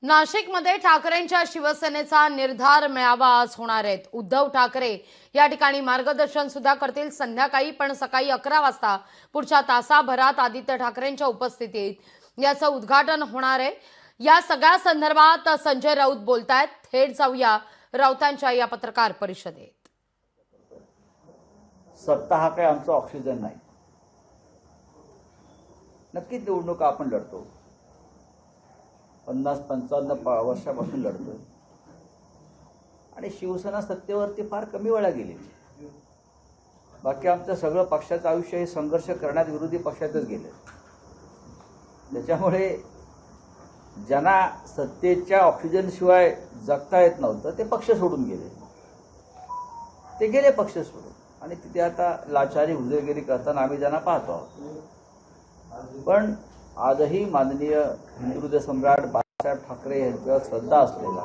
नाशिकमध्ये ठाकरेंच्या शिवसेनेचा निर्धार मेळावा आज होणार आहे। उद्धव ठाकरे या ठिकाणी मार्गदर्शन सुद्धा करतील संध्याकाळी, पण सकाळी 11 वाजता पुढच्या तासाभरात आदित्य ठाकरेंच्या उपस्थितीत याचं उद्घाटन होणार आहे। या सगळ्या संदर्भात संजय राऊत बोलतायत। थेट जाऊया राऊतांच्या या पत्रकार परिषदेत। सत्ता हा काय आमचा ऑक्सिजन नाही। नक्कीच निवडणूक आपण लढतो, 50-55 वर्षापासून लढतोय आणि शिवसेना सत्तेवरती फार कमी वेळा गेली। बाकी आमचं सगळं पक्षाचं आयुष्य हे संघर्ष करण्यात विरोधी पक्षातच गेले। त्याच्यामुळे ज्यांना सत्तेच्या ऑक्सिजन शिवाय जगता येत नव्हतं ते पक्ष सोडून गेले, ते गेले पक्ष सोडून आणि तिथे आता लाचारी हुजरगिरी करताना आम्ही त्यांना पाहतो आहोत। पण आजही माननीय हिंदू हृदय सम्राट बाळासाहेब ठाकरे यांच्यावर श्रद्धा असलेला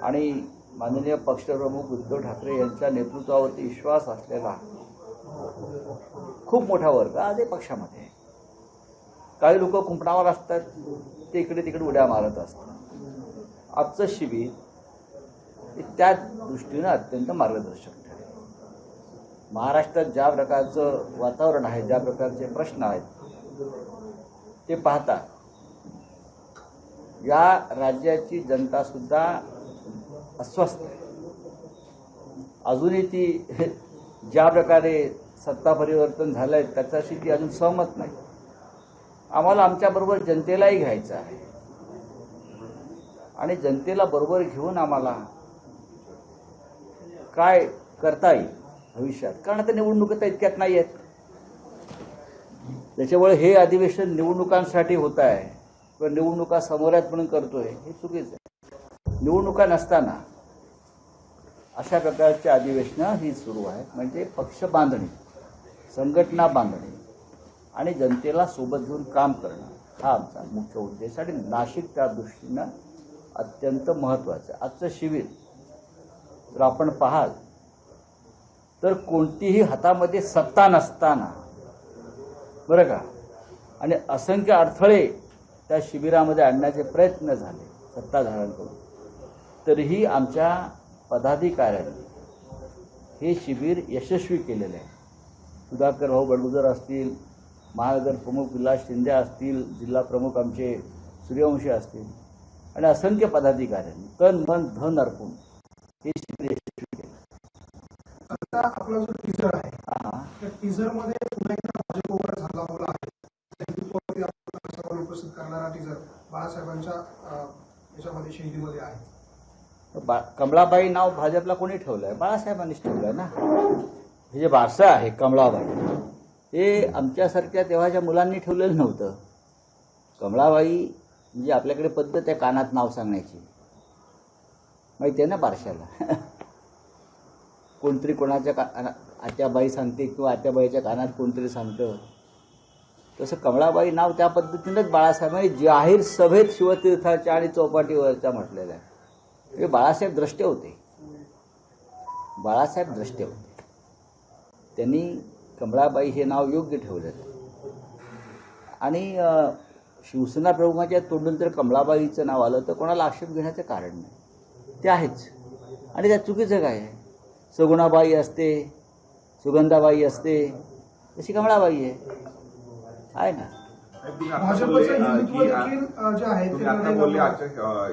आणि माननीय पक्षप्रमुख उद्धव ठाकरे यांच्या नेतृत्वावरती विश्वास असलेला खूप मोठा वर्ग आज पक्षामध्ये आहे। काही लोक कुंपणावर असतात, ते इकडे तिकडे उड्या मारत असतात। आजचं शिबिर त्या दृष्टीनं अत्यंत मार्गदर्शक ठरेल। महाराष्ट्रात ज्या प्रकारचं वातावरण आहे, ज्या प्रकारचे प्रश्न आहेत ते पाहता या राज्याची जनता सुद्धा अस्वस्थ आहे। अजूनही ती ज्या प्रकारे सत्ता परिवर्तन झालंय त्याच्याशी ती अजून सहमत नाही। आम्हाला आमच्याबरोबर जनतेलाही घ्यायचं आहे आणि जनतेला बरोबर घेऊन आम्हाला काय करता येईल भविष्यात, कारण आता निवडणुका तर इतक्यात नाही आहेत। त्याच्यामुळे हे अधिवेशन निवडणुकांसाठी होत आहे किंवा निवडणुका समोर आहेत म्हणून करतोय हे चुकीचं आहे। निवडणुका नसताना अशा प्रकारची अधिवेशनं ही सुरू आहेत, म्हणजे पक्ष बांधणी, संघटना बांधणी आणि जनतेला सोबत घेऊन काम करणं हा आमचा मुख्य उद्देश आणि नाशिक त्या दृष्टीनं अत्यंत महत्त्वाचं आहे। आजचं शिबिर जर आपण पाहाल तर कोणतीही हातामध्ये सत्ता नसताना बरं का आणि असंख्य अडथळे त्या शिबिरामध्ये आणण्याचे प्रयत्न झाले सत्ताधाऱ्यांकडून, तरीही आमच्या पदाधिकाऱ्यांनी हे शिबिर यशस्वी केलेले आहे। सुधाकर भाऊ बडगुजर असतील, महानगर प्रमुख विलास शिंदे असतील, जिल्हा प्रमुख आमचे सूर्यवंशी असतील आणि असंख्य पदाधिकाऱ्यांनी तन मन धन अर्पून हे शिबिर यशस्वी केले। आता आपला जो टीजर आहे त्या टीजर मध्ये पुन्हा एकदा भाजपवर हल्ला होला आहे। हिंदुत्ववरती आपण उपस्थित करणारा टीजर बाळासाहेबांच्या याच्यामध्ये शैलीमध्ये आहे। कमळाबाई नाव भाजपला कोणी ठेवलंय? बाळासाहेबांनीच ठेवलंय ना। हे जे वारसा आहे कमळाबाई हे आमच्यासारख्या तेव्हाच्या मुलांनी ठेवलेलं नव्हतं। कमळाबाई म्हणजे आपल्याकडे पद्धत आहे कानात नाव सांगण्याची, माहिती आहे ना बारशाला। कोणतरी कोणाच्या आत्याबाई सांगते किंवा आत्याबाईच्या कानात कोणतरी सांगतं, तसं कमळाबाई नाव त्या पद्धतीनंच बाळासाहेबांनी जाहीर सभेत शिवतीर्थाच्या आणि चौपाटीवरच्या म्हटलेलं आहे। हे बाळासाहेब द्रष्टे होते, बाळासाहेब द्रष्टे होते। त्यांनी कमळाबाई हे नाव योग्य ठेवलं आणि शिवसेना प्रमुखाच्या तोंडून जर कमळाबाईचं नाव आलं तर कोणाला आक्षेप घेण्याचं कारण नाही, ते आहेच। आणि त्यात चुकीचं काय आहे? सगुणाबाई असते, सुगंधाबाई असते, तशी कमळाबाई आहे ना।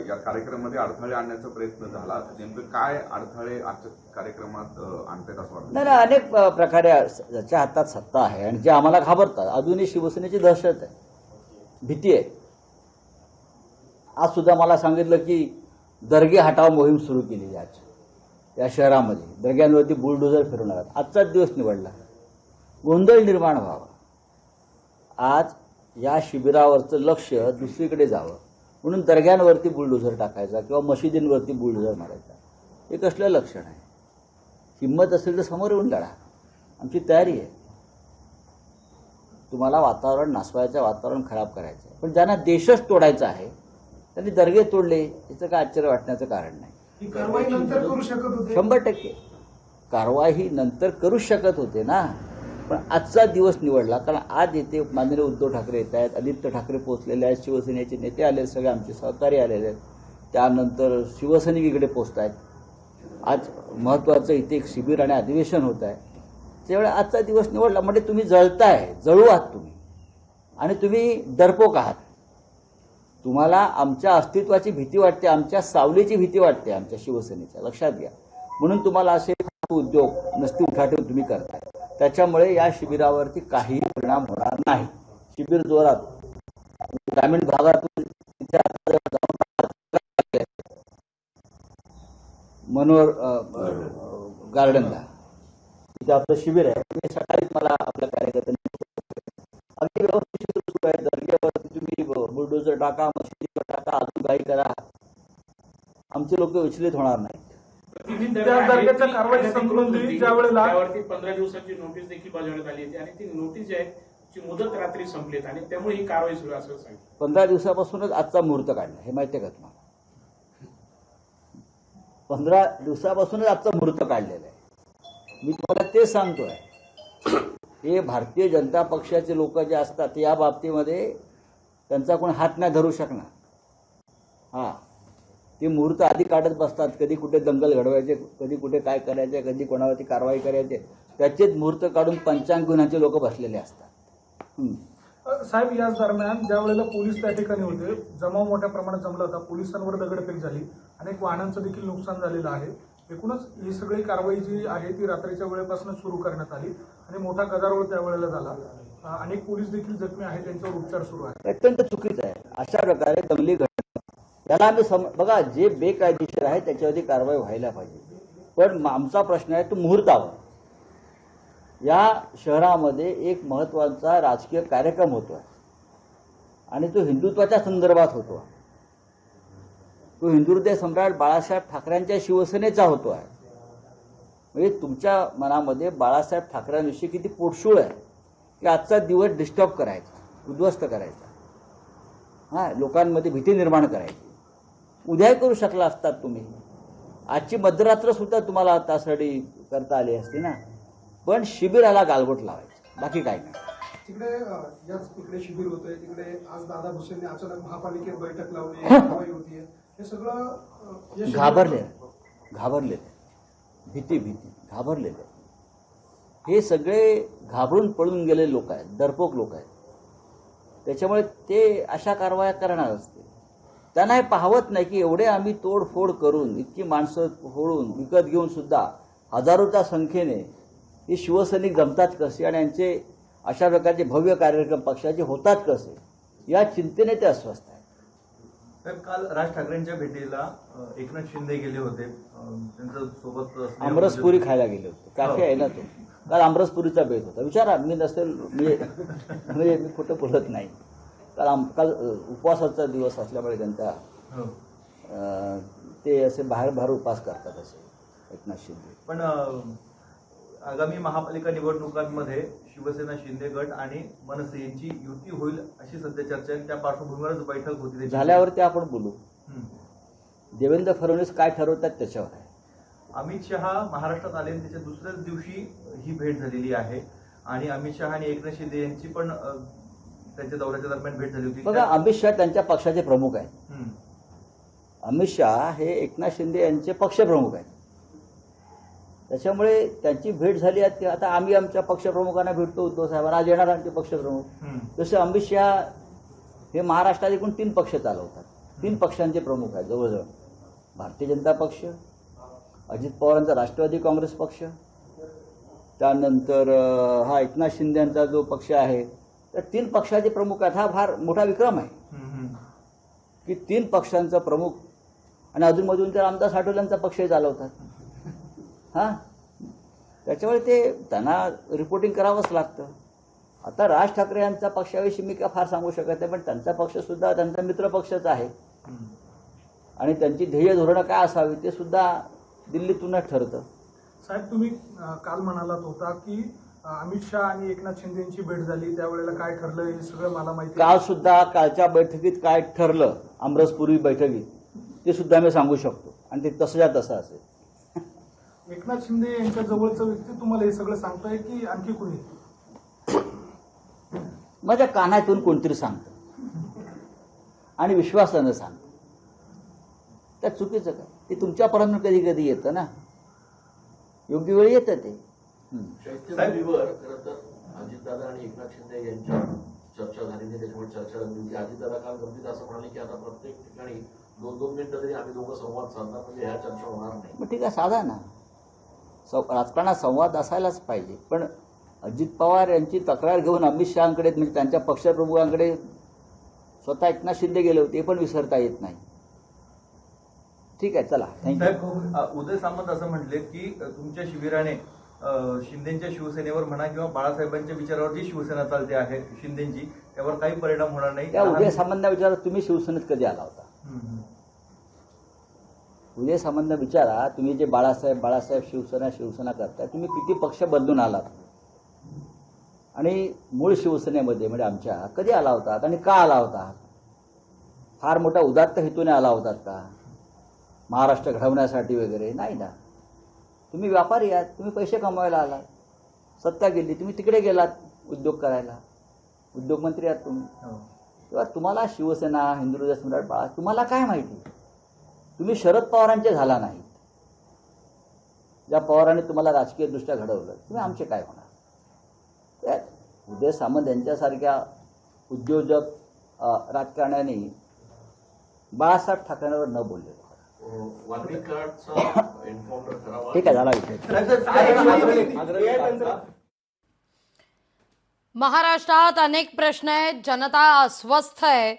या कार्यक्रमामध्ये अडथळे आणण्याचा प्रयत्न झाला, नेमकं काय अडथळे आजच्या कार्यक्रमात आणतात असं वाटतं? नाही, अनेक प्रकारे ज्याच्या हातात सत्ता आहे आणि जे आम्हाला घाबरतात, अजूनही शिवसेनेची दहशत आहे, भीती आहे। आज सुद्धा मला सांगितलं की दर्गे हटाव मोहीम सुरू केली आज या शहरामध्ये, दर्ग्यांवरती बुलडोझर फिरवणार। आजचाच दिवस निवडला, गोंधळ निर्माण व्हावा। आज या शिबिरावरचं लक्ष दुसरीकडे जावं म्हणून दर्ग्यांवरती बुलडोझर टाकायचा किंवा मशिदींवरती बुलडोझर मारायचा, हे कसलं लक्षण आहे? हिंमत असेल तर समोर येऊन लढा, आमची तयारी आहे। तुम्हाला वातावरण नासवायचं, वातावरण खराब करायचं आहे, पण ज्यांना देशच तोडायचा आहे त्यांनी दर्गे तोडले, याचं काय आश्चर्य वाटण्याचं कारण नाही। कारवाई नंतर करू शकत होते, 100% कारवाई नंतर करू शकत होते ना। पण आजचा दिवस निवडला कारण आज येथे माननीय उद्धव ठाकरे येत आहेत, आदित्य ठाकरे पोहोचलेले आहेत, शिवसेनेचे नेते आले, सगळे आमचे सहकारी आलेले आहेत, त्यानंतर शिवसैनिक इकडे पोहोचत आहेत. आज महत्त्वाचं इथे एक शिबिर आणि अधिवेशन होत आहे. त्यावेळी आजचा दिवस निवडला म्हणजे तुम्ही जळताय, जळू आहात तुम्ही आणि तुम्ही डरपोक आहात. तुम्हाला आमच्या अस्तित्वाची भीती वाटते, आमच्या सावलीची भीती वाटते, आमच्या शिवसेनेच्या, लक्षात घ्या. म्हणून तुम्हाला असे उद्योग नसती उठाठेव तुम्ही करताय. त्याच्यामुळे या शिबिरावरती काहीही परिणाम होणार नाही. शिबिर जोरात ग्रामीण भागातून मनोहर गार्डनला तिथे आपलं शिबिर आहे. मी सकाळीच मला आपल्या कार्यकर्त्यांनी अगदी व्यवस्थित शिबिर सुरू आहे. दर्ग्यावरती तुम्ही बुलडोजर टाका, मशिदी टाका, अजून काही करा, आमचे लोक विचलित होणार नाहीत. त्या दर्ग्याच्या कारवाई संबंधी ज्या वेळेला त्यावरती 15 दिवसाची नोटीस देखील बजावण्यात आली होती आणि ती नोटीस जी आहे ती मुदत रात्री संपलीत आणि त्यामुळे ही कारवाई सुरू असं सांगितलं. 15 दिवसापासूनच आजचा मुहूर्त काढला, हे माहिती आहे का तुम्हाला? 15 दिवसापासूनच आजचा मुहूर्त काढलेला आहे. मी तुम्हाला ते सांगतोय. हे भारतीय जनता पक्षाचे लोक जे असतात या बाबतीमध्ये त्यांचा कोण हात नाही धरू शकणार. हां, ते मुहूर्त आधी काढत बसतात, कधी कुठे दंगल घडवायचे, कधी कुठे काय करायचे, कधी कोणावरती कारवाई करायचे, त्याचेच मुहूर्त काढून पंचांग गुन्ह्याचे लोक बसलेले असतात. साहेब, याच दरम्यान ज्या वेळेला पोलीस त्या ठिकाणी होते, जमाव मोठ्या प्रमाणात जमला होता, पोलिसांवर दगडफेक झाली, अनेक वाहनांचं देखील नुकसान झालेलं आहे. एकूणच ही सगळी कारवाई जी आहे ती रात्रीच्या वेळेपासून सुरू करण्यात आली आणि मोठा गदारोळ त्यावेळेला झाला. अनेक पोलीस देखील जखमी आहेत, त्यांच्यावर उपचार सुरू आहेत. अत्यंत चुकीचं आहे अशा प्रकारे दंगली घडणं. त्याला आम्ही बघा, जे बेकायदेशीर आहे त्याच्यावरती कारवाई व्हायला पाहिजे. पण आमचा प्रश्न आहे तो मुहूर्तावर. या शहरामध्ये एक महत्त्वाचा राजकीय कार्यक्रम होतो आहे आणि तो हिंदुत्वाच्या संदर्भात होतो. तो हिंदुहृदय सम्राट बाळासाहेब ठाकरेंच्या शिवसेनेचा होतो आहे. म्हणजे तुमच्या मनामध्ये बाळासाहेब ठाकरेंविषयी किती पोटशूळ आहे की आजचा दिवस डिस्टर्ब करायचा, उद्ध्वस्त करायचा, हां, लोकांमध्ये भीती निर्माण करायची. उद्याही करू शकला असतात तुम्ही. आजची मध्यरात्र सुद्धा तुम्हाला त्यासाठी करता आली असती ना. पण शिबिराला गालबोट लावायचं, बाकी काय नाही. तिकडे याच तिकडे शिबिर होतंय, तिकडे आज दादा भुसेंनी अचानक महापालिकेत बैठक लावली, कारवाई होतीये, हे सगळं घाबरलेले, भीती घाबरलेले. हे सगळे घाबरून पळून गेलेले लोक आहेत, डरपोक लोक आहेत. त्याच्यामुळे ते अशा कारवाया करणार असते. त्यांना हे पाहवत नाही की एवढे आम्ही तोडफोड करून, इतकी माणसं फोडून विकत घेऊन सुद्धा हजारोच्या संख्येने हे शिवसैनिक जमतात कसे आणि यांचे अशा प्रकारचे भव्य कार्यक्रम पक्षाचे होतात कसे, या चिंतेने ते अस्वस्थ आहेत. तर काल राज ठाकरेंच्या भेटीला एकनाथ शिंदे गेले होते, त्यांच्या सोबत आमरसपुरी खायला गेले होते. कॅफे आहे ना तो, काल आमरसपुरीचा बेत होता. विचारा, मी नसेल म्हणजे मी खोटं बोलत नाही. काल उपवासाचा दिवस असल्यामुळे त्यांचा ते असे बाहेर उपवास करतात असे एकनाथ शिंदे. पण आगामी महापालिका निवडणुकांमध्ये शिवसेना, शिंदे गट आणि मनसे यांची युती होईल अशी सध्या चर्चा आहे. त्या पार्श्वभूमीवरच बैठक होती. झाल्यावरती आपण बोलू. देवेंद्र फडणवीस काय ठरवतात त्याच्यावर आहे. अमित शहा महाराष्ट्रात आले, त्याच्या दुसऱ्याच दिवशी ही भेट झालेली आहे आणि अमित शहा आणि एकनाथ शिंदे यांची पण त्यांच्या दौऱ्याच्या दरम्यान भेट झाली होती. बघा, अमित शहा त्यांच्या पक्षाचे प्रमुख आहेत. अमित शहा हे एकनाथ शिंदे यांचे पक्षप्रमुख आहेत. त्याच्यामुळे त्यांची भेट झाली आहे. आता आम्ही आमच्या पक्षप्रमुखांना भेटतो, उद्धव साहेबांना, आज येणार आमचे पक्षप्रमुख. जसं अमित शहा हे महाराष्ट्रात एकूण 3 पक्ष चालवतात. 3 पक्षांचे प्रमुख आहेत जवळजवळ. भारतीय जनता पक्ष, अजित पवारांचा राष्ट्रवादी काँग्रेस पक्ष, त्यानंतर हा एकनाथ शिंदे यांचा जो पक्ष आहे, तर 3 पक्षाचे प्रमुख आहेत. हा फार मोठा विक्रम आहे की 3 पक्षांचा प्रमुख आणि अधूनमधून तर आमदार साठवल्यांचा पक्षही चालवतात. हां, त्याच्यामुळे ते त्यांना रिपोर्टिंग करावंच लागतं. आता राज ठाकरे यांचा पक्षाविषयी मी काय फार सांगू शकत नाही, पण त्यांचा पक्षसुद्धा त्यांचा मित्र पक्षच आहे आणि त्यांची ध्येय धोरणं काय असावी ते सुद्धा दिल्लीतूनच ठरतं. साहेब, तुम्ही काल म्हणालात होता की अमित शहा आणि एकनाथ शिंदे यांची भेट झाली, त्यावेळेला काय ठरलं हे सगळं मला माहिती. काल सुद्धा कालच्या बैठकीत काय ठरलं, आमरसपुरी बैठकीत, ते सुद्धा मी सांगू शकतो आणि ते तसंच्या तसं असेल. एकनाथ शिंदे यांच्या जवळचं व्यक्ती तुम्हाला हे सगळं सांगतोय की आणखी कुणी? माझ्या कानातून कोणतरी सांगतं आणि विश्वासानं सांगतं. त्यात चुकीचं काय? ते तुमच्यापर्यंत कधी कधी येतं ना, योग्य वेळी येतं ते. चैत्यभूमीवर खरं तर अजितदादा आणि एकनाथ शिंदे यांच्या चर्चा झाली नाही, त्याच्यामुळे चर्चा झाली होती. अजितदादा काल गंभीर असं म्हणाले की आता प्रत्येक ठिकाणी 2-2 मिनिटं तरी आम्ही दोघं संवाद साधणार, म्हणजे ह्या चर्चा होणार नाही. मग ठीक आहे, साधा ना. राजकारणात संवाद असायलाच पाहिजे. पण अजित पवार यांची तक्रार घेऊन अमित शहाकडे, म्हणजे त्यांच्या पक्षप्रमुखांकडे स्वतः एकनाथ शिंदे गेले होते, हे पण विसरता येत नाही. ठीक आहे, चला, थँक्यू. साहेब, उदय सामंत असं म्हटले की तुमच्या शिबिराने शिंदेच्या शिवसेनेवर म्हणा किंवा बाळासाहेबांच्या विचारावर जी शिवसेना चालते आहे शिंदेची, त्यावर काही परिणाम होणार नाही. त्या उदय सामंत विचारा, तुम्ही शिवसेनेत कधी आला होता? उदय सामंत विचारा, तुम्ही जे बाळासाहेब शिवसेना करताय, तुम्ही किती पक्ष बदलून आलात आणि मूळ शिवसेनेमध्ये म्हणजे आमच्या कधी आला होतात आणि का आला होतात? फार मोठा उदात्त हेतूने आला होतात का? महाराष्ट्र घडवण्यासाठी वगैरे नाही ना. तुम्ही व्यापारी आहात, तुम्ही पैसे कमवायला आलात, सत्ता गेली, तुम्ही तिकडे गेलात उद्योग करायला, उद्योगमंत्री आहात तुम्ही. तेव्हा तुम्हाला शिवसेना, हिंदुराज सम्राट बाळा, तुम्हाला काय माहिती? तुम्ही शरद पवारांचे झाला नाहीत. ज्या पवारांनी तुम्हाला राजकीयदृष्ट्या घडवलं, तुम्ही आमचे काय होणार? त्यात उदय सामंत यांच्यासारख्या उद्योजक राजकारण्याने बाळासाहेब ठाकरेंवर न बोलले. वाल्मिक कराडचा एन्काउंटर करावा. ठीक आहे, झाला विषय. महाराष्ट्रात अनेक प्रश्न आहेत, जनता अस्वस्थ आहे.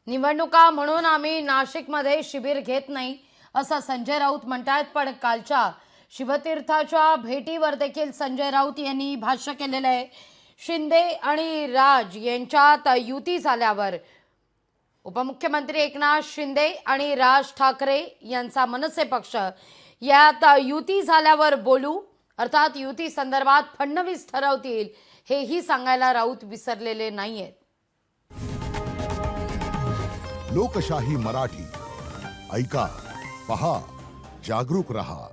निवडणुका म्हणून आम्ही नाशिकमध्ये शिबिर घेत नाही असं संजय राऊत म्हणतात. पण कालच्या शिवतीर्थाच्या भेटीवर देखील संजय राऊत यांनी भाष्य केलेलं आहे. शिंदे आणि राज यांच्यात युती झाल्यावर उपमुख्यमंत्री एकनाथ शिंदे आणि राज ठाकरे यांचा मनसे पक्ष यात युती झाल्यावर बोलू, अर्थात युती संदर्भात फडणवीस ठरवतील हेही सांगायला राऊत विसरलेले नाहीयेत. लोकशाही मराठी ऐका, पहा, जागरूक रहा.